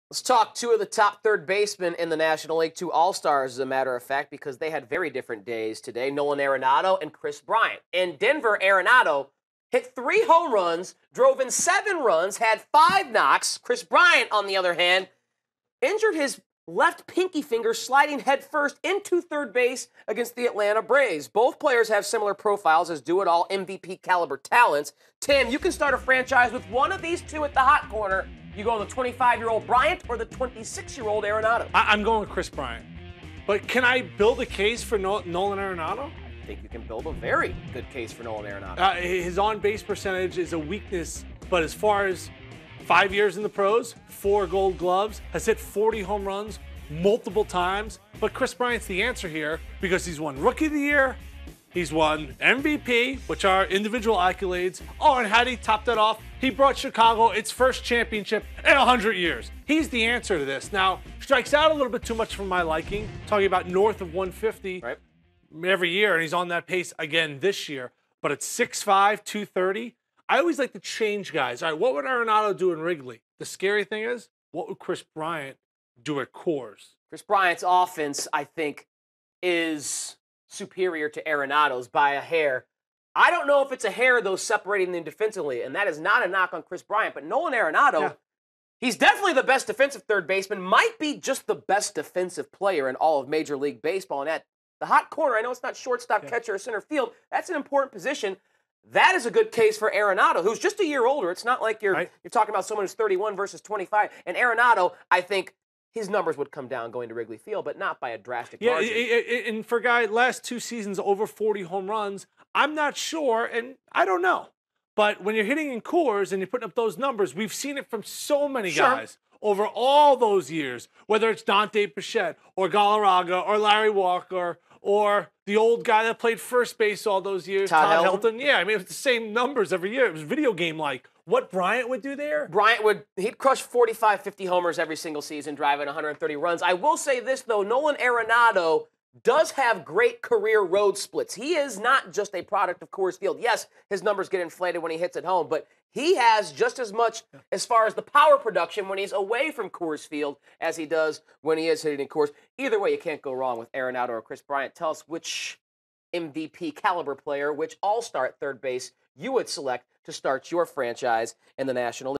Let's talk two of the top third basemen in the National League, two All-Stars, as a matter of fact, because they had very different days today. Nolan Arenado and Kris Bryant. In Denver, Arenado hit 3 home runs, drove in 7 runs, had 5 knocks. Kris Bryant, on the other hand, injured his left pinky finger sliding headfirst into third base against the Atlanta Braves. Both players have similar profiles as do-it-all MVP caliber talents. Tim, you can start a franchise with one of these two at the hot corner. You go with the 25-year-old Bryant or the 26-year-old Arenado? I'm going with Kris Bryant. But can I build a case for Nolan Arenado? I think you can build a very good case for Nolan Arenado. His on-base percentage is a weakness, but as far as 5 years in the pros, 4 gold gloves, has hit 40 home runs multiple times. But Kris Bryant's the answer here because he's won Rookie of the Year, he's won MVP, which are individual accolades. Oh, and how did he top that off? He brought Chicago its first championship in 100 years. He's the answer to this. Now, strikes out a little bit too much for my liking, talking about north of 150 every year, and he's on that pace again this year. But at 6'5", 230, I always like to change guys. All right, what would Arenado do in Wrigley? The scary thing is, what would Kris Bryant do at Coors? Kris Bryant's offense, I think, is superior to Arenado's by a hair. I don't know if it's a hair, though, separating them defensively, and that is not a knock on Kris Bryant, but Nolan Arenado, he's definitely the best defensive third baseman, might be just the best defensive player in all of Major League Baseball, and at the hot corner, I know it's not shortstop, catcher, or center field, that's an important position. That is a good case for Arenado, who's just a year older. It's not like you're talking about someone who's 31 versus 25. And Arenado, I think his numbers would come down going to Wrigley Field, but not by a drastic margin. And for a guy, last 2 seasons, over 40 home runs, I'm not sure, and I don't know. But when you're hitting in Coors and you're putting up those numbers, we've seen it from so many guys over all those years, whether it's Dante Bichette or Galarraga or Larry Walker or the old guy that played first base all those years, Todd Helton. Yeah, I mean, it was the same numbers every year. It was video game-like. What Bryant would do there? He'd crush 45, 50 homers every single season, driving 130 runs. I will say this, though, Nolan Arenado does have great career road splits. He is not just a product of Coors Field. Yes, his numbers get inflated when he hits at home, but he has just as much as far as the power production when he's away from Coors Field as he does when he is hitting in Coors. Either way, you can't go wrong with Arenado or Kris Bryant. Tell us which MVP caliber player, which all-star at third base you would select to start your franchise in the National League.